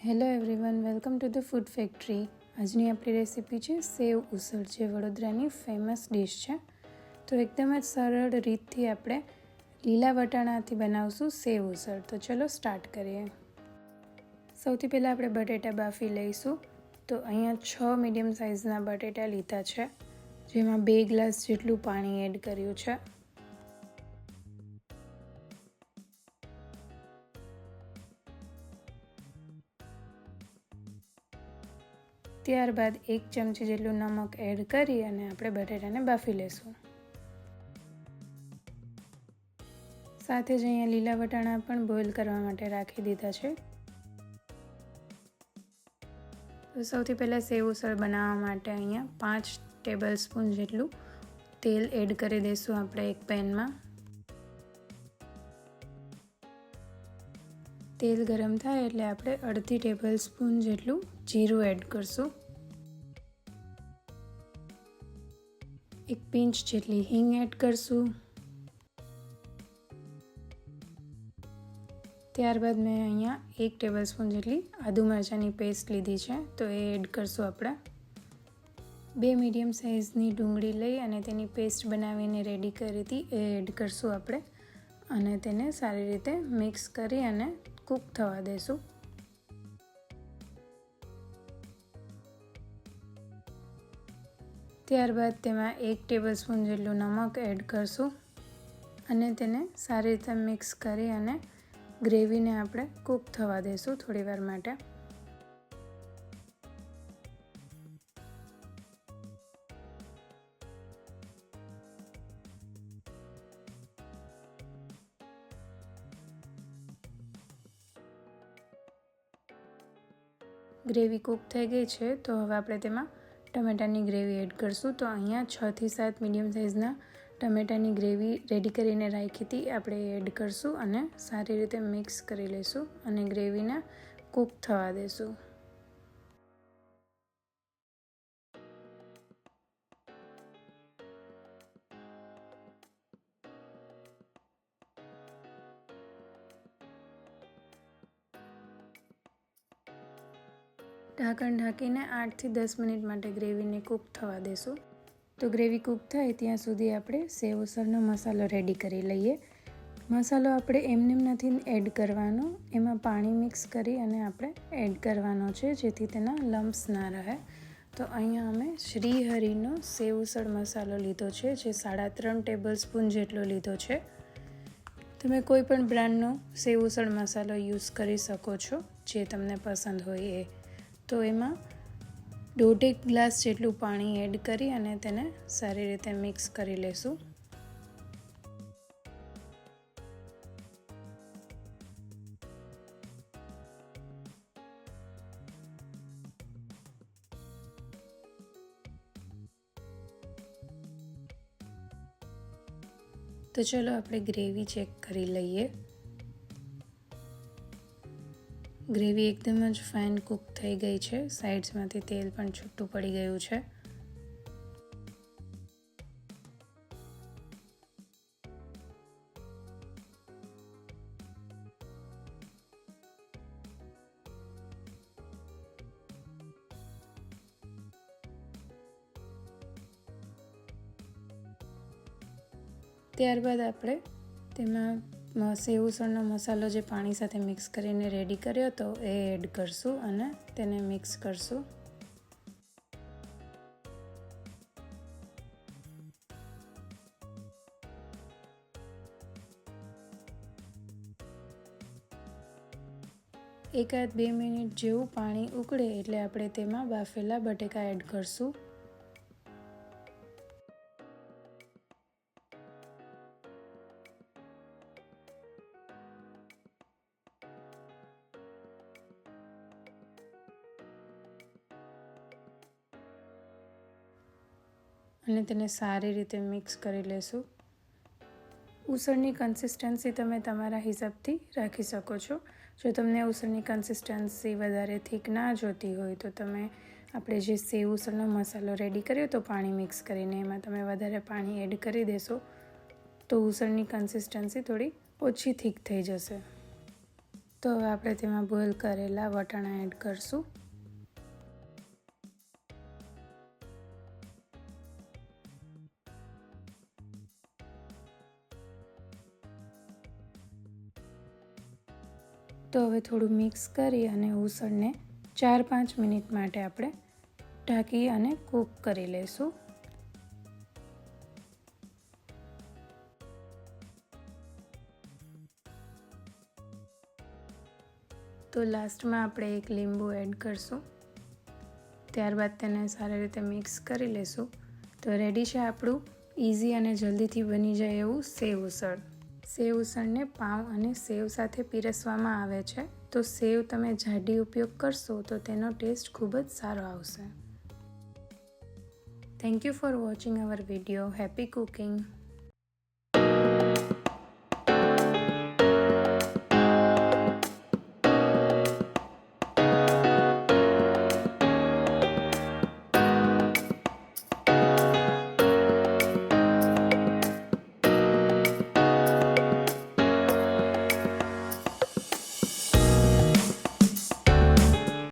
Hello everyone, welcome to the food factory. આજની આપણી recipe છે સેવ ઉસળ, જે વડોદરાની ફેમસ ડિશ છે. તો એકદમ જ સરળ રીતથી આપણે લીલા વટાણાથી બનાવશું સેવ ઉસળ. તો ચલો સ્ટાર્ટ કરીએ. સૌથી પહેલાં આપણે બટેટા બાફી લઈશું. તો અહીંયા 6 મીડિયમ સાઇઝના બટેટા લીધા છે, જેમાં 2 ગ્લાસ જેટલું પાણી એડ કર્યું છે. ત્યારબાદ 1 ચમચી જેટલું નમક એડ કરી અને આપણે બટેટાને બાફી લેશું. સાથે જ અહીંયા લીલા વટાણા પણ બોઇલ કરવા માટે રાખી દીધા છે. તો સૌથી પહેલાં સેવ ઉસળ બનાવવા માટે અહીંયા 5 ટેબલ સ્પૂન જેટલું તેલ એડ કરી દઈશું આપણે એક પેનમાં. તેલ ગરમ થાય એટલે આપણે અડધી ટેબલ સ્પૂન જેટલું જીરું એડ કરશું. 1 પિંચ જેટલી હિંગ એડ કરશું. ત્યારબાદ મેં અહીંયા 1 ટેબલ સ્પૂન જેટલી આદુ મરચાંની પેસ્ટ લીધી છે, તો એ એડ કરશું આપણે. 2 મીડિયમ સાઇઝની ડુંગળી લઈ અને તેની પેસ્ટ બનાવીને રેડી કરી હતી, એ એડ કરશું આપણે અને તેને સારી રીતે મિક્સ કરી અને કૂક થવા દેશું. ત્યારબાદ તેમાં 1 ટેબલ સ્પૂન જેટલું નમક એડ કરશું અને તેને સારી રીતે મિક્સ કરી અને ગ્રેવીને આપણે કૂક થવા દેશું થોડી વાર માટે. ગ્રેવી કૂક થઈ ગઈ છે, તો હવે આપણે તેમાં ટમેટાની ગ્રેવી એડ કરશું. તો અહીંયા 6 થી 7 મીડિયમ સાઇઝના ટમેટાની ગ્રેવી રેડી કરીને રાખી હતી, આપણે એડ કરશું અને સારી રીતે મિક્સ કરી લઈશું અને ગ્રેવીને કૂક થવા દેશું. ઢાંકણ ઢાંકીને 8 થી 10 મિનિટ માટે ગ્રેવીને કૂક થવા દેશું. તો ગ્રેવી કૂક થાય ત્યાં સુધી આપણે સેવ ઉસળનો મસાલો રેડી કરી લઈએ. મસાલો આપણે એમનેમ નથી એડ કરવાનો, એમાં પાણી મિક્સ કરી અને આપણે એડ કરવાનો છે, જેથી તેના લમ્પ્સ ના રહે. તો અહીંયા અમે શ્રી હરિનો સેવ ઉસળ મસાલો લીધો છે, જે 3.5 ટેબલ સ્પૂન જેટલો લીધો છે. તમે કોઈ પણ બ્રાન્ડનો સેવ ઉસળ મસાલો યુઝ કરી શકો છો, જે તમને પસંદ હોય એ. તો એમાં 1.5 ગ્લાસ જેટલું પાણી એડ કરી અને તેને સારી રીતે મિક્સ કરી લેશું. તો ચલો આપણે ગ્રેવી ચેક કરી લઈએ. ગ્રેવી એકદમ જ ફાઇન કૂક થઈ ગઈ છે, સાઇડ્સમાંથી તેલ પણ છૂટું પડી ગયું છે. ત્યારબાદ આપણે તેમાં સેવ ઉસળનો મસાલો જે પાણી સાથે મિક્સ કરીને રેડી કર્યો હતો એ એડ કરશું અને તેને મિક્સ કરશું. એકાદ 2 મિનિટ જેવું પાણી ઉકળે એટલે આપણે તેમાં બાફેલા બટેકા એડ કરશું. અને તેને સારી રીતે મિક્સ કરી લેશું. ઉસળની કન્સિસ્ટન્સી તમે તમારા હિસાબથી રાખી શકો છો. જો તમને ઉસળની કન્સિસ્ટન્સી વધારે થીક ના જોતી હોય તો તમે આપણે જે સેવ ઉસળનો મસાલો રેડી કર્યો તો પાણી મિક્સ કરીને, એમાં તમે વધારે પાણી એડ કરી દેશો તો ઉસળની કન્સિસ્ટન્સી થોડી ઓછી થીક થઈ જશે. તો હવે આપણે તેમાં બોઇલ કરેલા વટાણા એડ કરશું. તો હવે થોડું મિક્સ કરી અને ઉસળને 4-5 મિનિટ માટે આપણે ઢાંકી અને કૂક કરી લઈશું. તો લાસ્ટમાં આપણે એક લીંબુ એડ કરશું. ત્યારબાદ તેને સારી રીતે મિક્સ કરી લઈશું. તો રેડી છે આપણું ઇઝી અને જલ્દીથી બની જાય એવું સેવ ઉસળ. સેવ ઉસળને પાઉં અને સેવ સાથે પીરસવામાં આવે છે. તો સેવ તમે જાડી ઉપયોગ કરશો તો તેનો ટેસ્ટ ખૂબ જ સારો આવશે. Thank you for watching hour video. Happy cooking.